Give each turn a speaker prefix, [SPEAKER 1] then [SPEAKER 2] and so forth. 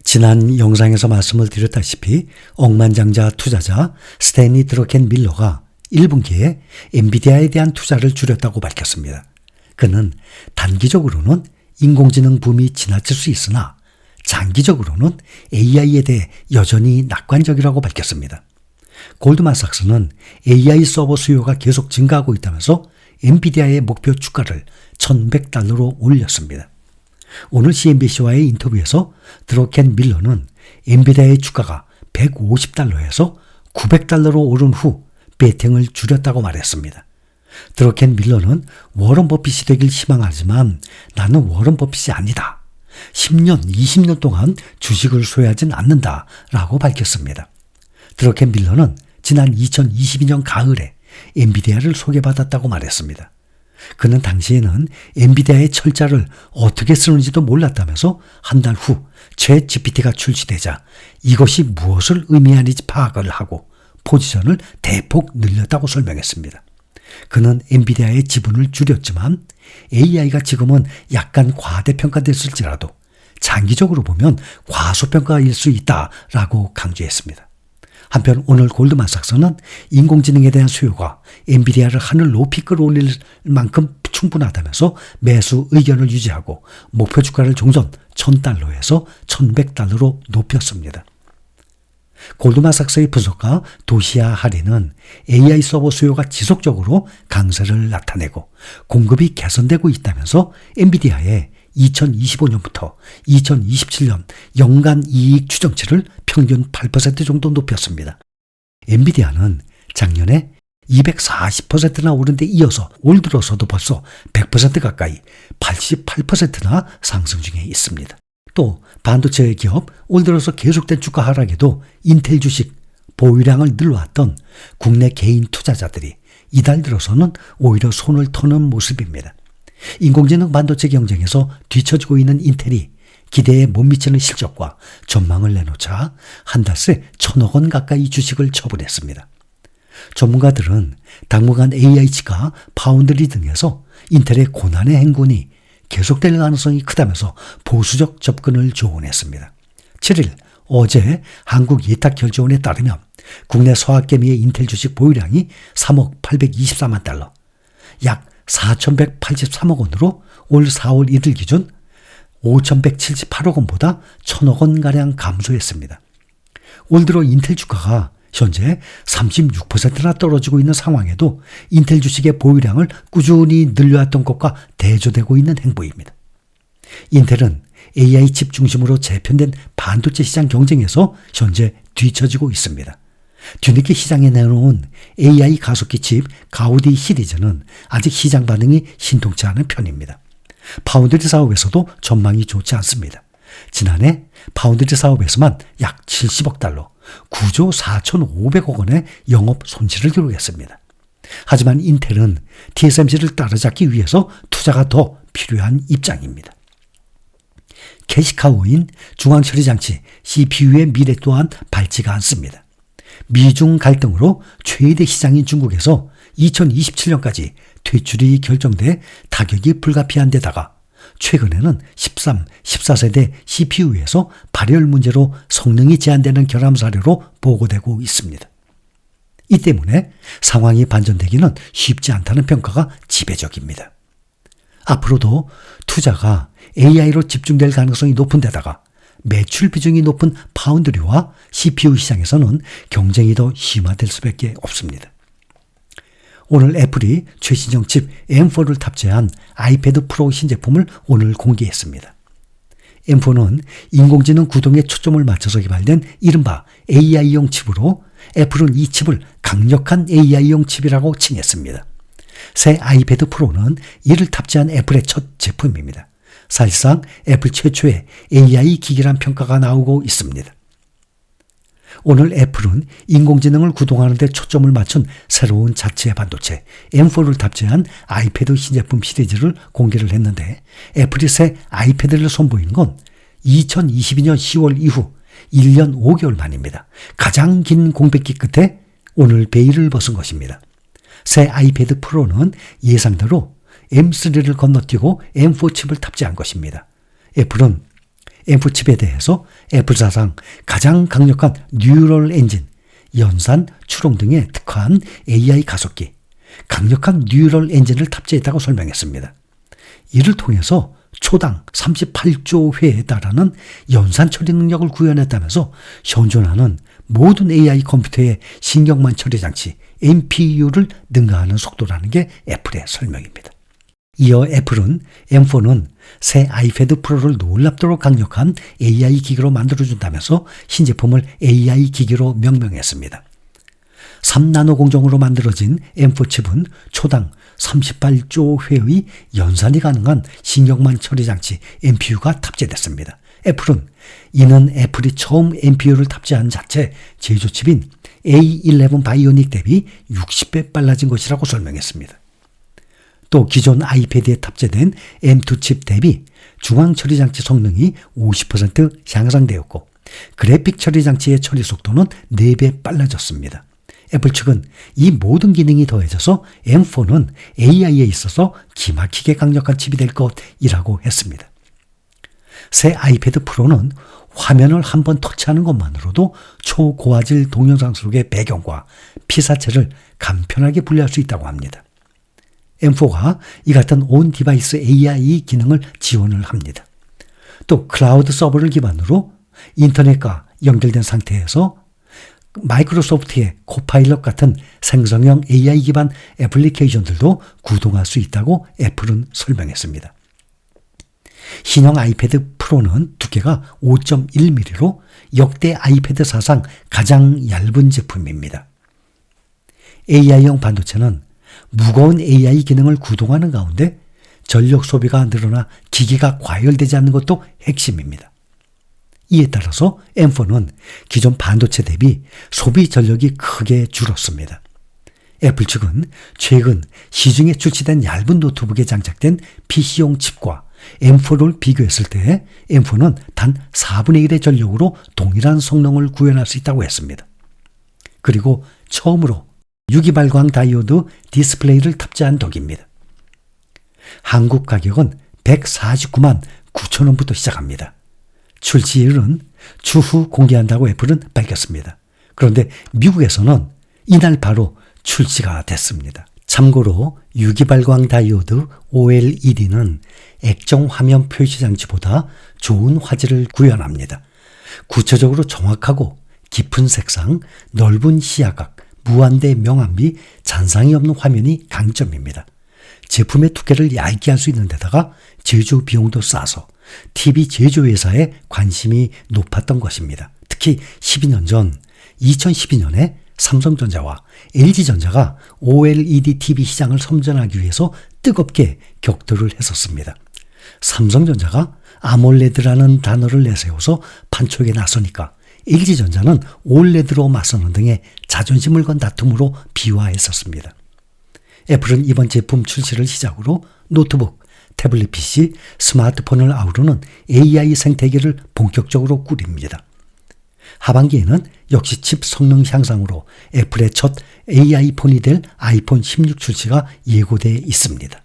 [SPEAKER 1] 지난 영상에서 말씀을 드렸다시피 억만장자 투자자 스탠리 드러켄 밀러가 1분기에 엔비디아에 대한 투자를 줄였다고 밝혔습니다. 그는 단기적으로는 인공지능 붐이 지나칠 수 있으나 장기적으로는 AI에 대해 여전히 낙관적이라고 밝혔습니다. 골드만삭스는 AI 서버 수요가 계속 증가하고 있다면서 엔비디아의 목표 주가를 $1,100로 올렸습니다. 오늘 CNBC와의 인터뷰에서 드러켄 밀러는 엔비디아의 주가가 $150에서 $900로 오른 후 베팅을 줄였다고 말했습니다. 드러켄 밀러는 워런 버핏이 되길 희망하지만 나는 워런 버핏이 아니다. 10년, 20년 동안 주식을 소유하진 않는다 라고 밝혔습니다. 드러켄 밀러는 지난 2022년 가을에 엔비디아를 소개받았다고 말했습니다. 그는 당시에는 엔비디아의 철자를 어떻게 쓰는지도 몰랐다면서 한 달 후 챗GPT가 출시되자 이것이 무엇을 의미하는지 파악을 하고 포지션을 대폭 늘렸다고 설명했습니다. 그는 엔비디아의 지분을 줄였지만 AI가 지금은 약간 과대평가됐을지라도 장기적으로 보면 과소평가일 수 있다라고 강조했습니다. 한편 오늘 골드만삭스는 인공지능에 대한 수요가 엔비디아를 하늘 높이 끌어올릴 만큼 충분하다면서 매수 의견을 유지하고 목표 주가를 종전 $1,000에서 $1,100로 높였습니다. 골드만삭스의 분석가 도시아 하리는 AI 서버 수요가 지속적으로 강세를 나타내고 공급이 개선되고 있다면서 엔비디아의 2025년부터 2027년 연간 이익 추정치를 평균 8% 정도 높였습니다. 엔비디아는 작년에 240%나 오른 데 이어서 올 들어서도 벌써 100% 가까이 88%나 상승 중에 있습니다. 또 반도체 기업 올 들어서 계속된 주가 하락에도 인텔 주식 보유량을 늘려왔던 국내 개인 투자자들이 이달 들어서는 오히려 손을 터는 모습입니다. 인공지능 반도체 경쟁에서 뒤처지고 있는 인텔이 기대에 못 미치는 실적과 전망을 내놓자 한 달 새 $1,000억 가까이 주식을 처분했습니다. 전문가들은 당분간 AI치가 파운드리 등에서 인텔의 고난의 행군이 계속될 가능성이 크다면서 보수적 접근을 조언했습니다. 7일 어제 한국예탁결제원에 따르면 국내 서학개미의 인텔 주식 보유량이 $3억 824만 달러, 약 4,183억 원으로 올 4월 1일 기준 5,178억 원보다 $1,000억 원가량 감소했습니다. 올 들어 인텔 주가가 현재 36%나 떨어지고 있는 상황에도 인텔 주식의 보유량을 꾸준히 늘려왔던 것과 대조되고 있는 행보입니다. 인텔은 AI 칩 중심으로 재편된 반도체 시장 경쟁에서 현재 뒤처지고 있습니다. 뒤늦게 시장에 내놓은 AI 가속기 칩 가우디 시리즈는 아직 시장 반응이 신통치 않은 편입니다. 파운드리 사업에서도 전망이 좋지 않습니다. 지난해 파운드리 사업에서만 약 $70억, 9조 4,500억 원의 영업 손실을 기록했습니다. 하지만 인텔은 TSMC를 따라잡기 위해서 투자가 더 필요한 입장입니다. 캐시카우인 중앙처리장치 CPU의 미래 또한 밝지가 않습니다. 미중 갈등으로 최대 시장인 중국에서 2027년까지 퇴출이 결정돼 타격이 불가피한 데다가 최근에는 13, 14세대 CPU에서 발열 문제로 성능이 제한되는 결함 사례로 보고되고 있습니다. 이 때문에 상황이 반전되기는 쉽지 않다는 평가가 지배적입니다. 앞으로도 투자가 AI로 집중될 가능성이 높은 데다가 매출 비중이 높은 파운드리와 CPU 시장에서는 경쟁이 더 심화될 수밖에 없습니다. 오늘 애플이 최신형 칩 M4를 탑재한 아이패드 프로 신제품을 오늘 공개했습니다. M4는 인공지능 구동에 초점을 맞춰서 개발된 이른바 AI용 칩으로 애플은 이 칩을 강력한 AI용 칩이라고 칭했습니다. 새 아이패드 프로는 이를 탑재한 애플의 첫 제품입니다. 사실상 애플 최초의 AI 기기란 평가가 나오고 있습니다. 오늘 애플은 인공지능을 구동하는 데 초점을 맞춘 새로운 자체 반도체 M4를 탑재한 아이패드 신제품 시리즈를 공개를 했는데 애플이 새 아이패드를 선보인 건 2022년 10월 이후 1년 5개월 만입니다. 가장 긴 공백기 끝에 오늘 베일을 벗은 것입니다. 새 아이패드 프로는 예상대로 M3를 건너뛰고 M4 칩을 탑재한 것입니다. 애플은 M4 칩에 대해서 애플사상 가장 강력한 뉴럴 엔진, 연산, 추론 등에 특화한 AI 가속기, 강력한 뉴럴 엔진을 탑재했다고 설명했습니다. 이를 통해서 초당 38조 회에 달하는 연산 처리 능력을 구현했다면서 현존하는 모든 AI 컴퓨터의 신경망 처리 장치 NPU를 능가하는 속도라는 게 애플의 설명입니다. 이어 애플은 M4는 새 아이패드 프로를 놀랍도록 강력한 AI 기기로 만들어준다면서 신제품을 AI 기기로 명명했습니다. 3나노 공정으로 만들어진 M4 칩은 초당 38조 회의 연산이 가능한 신경망 처리 장치 NPU가 탑재됐습니다. 애플은 이는 애플이 처음 NPU를 탑재한 자체 제조칩인 A11 바이오닉 대비 60배 빨라진 것이라고 설명했습니다. 또 기존 아이패드에 탑재된 M2 칩 대비 중앙 처리 장치 성능이 50% 향상되었고 그래픽 처리 장치의 처리 속도는 4배 빨라졌습니다. 애플 측은 이 모든 기능이 더해져서 M4는 AI에 있어서 기막히게 강력한 칩이 될 것이라고 했습니다. 새 아이패드 프로는 화면을 한번 터치하는 것만으로도 초고화질 동영상 속의 배경과 피사체를 간편하게 분리할 수 있다고 합니다. M4가 이 같은 온 디바이스 AI 기능을 지원을 합니다. 또 클라우드 서버를 기반으로 인터넷과 연결된 상태에서 마이크로소프트의 코파일럿 같은 생성형 AI 기반 애플리케이션들도 구동할 수 있다고 애플은 설명했습니다. 신형 아이패드 프로는 두께가 5.1mm로 역대 아이패드 사상 가장 얇은 제품입니다. AI형 반도체는 무거운 AI 기능을 구동하는 가운데 전력 소비가 늘어나 기기가 과열되지 않는 것도 핵심입니다. 이에 따라서 M4는 기존 반도체 대비 소비 전력이 크게 줄었습니다. 애플 측은 최근 시중에 출시된 얇은 노트북에 장착된 PC용 칩과 M4를 비교했을 때 M4는 단 4분의 1의 전력으로 동일한 성능을 구현할 수 있다고 했습니다. 그리고 처음으로 유기발광 다이오드 디스플레이를 탑재한 덕입니다. 한국 가격은 149만 9천 원부터 시작합니다. 출시일은 추후 공개한다고 애플은 밝혔습니다. 그런데 미국에서는 이날 바로 출시가 됐습니다. 참고로 유기발광 다이오드 OLED는 액정 화면 표시 장치보다 좋은 화질을 구현합니다. 구체적으로 정확하고 깊은 색상, 넓은 시야각, 무한대 명암비, 잔상이 없는 화면이 강점입니다. 제품의 두께를 얇게 할 수 있는 데다가 제조 비용도 싸서 TV 제조회사에 관심이 높았던 것입니다. 특히 12년 전 2012년에 삼성전자와 LG전자가 OLED TV 시장을 선점하기 위해서 뜨겁게 격돌을 했었습니다. 삼성전자가 아몰레드라는 단어를 내세워서 판촉에 나서니까 LG전자는 올레드로 맞서는 등의 자존심을 건 다툼으로 비화했었습니다. 애플은 이번 제품 출시를 시작으로 노트북, 태블릿 PC, 스마트폰을 아우르는 AI 생태계를 본격적으로 꾸립니다. 하반기에는 역시 칩 성능 향상으로 애플의 첫 AI 폰이 될 아이폰 16 출시가 예고돼 있습니다.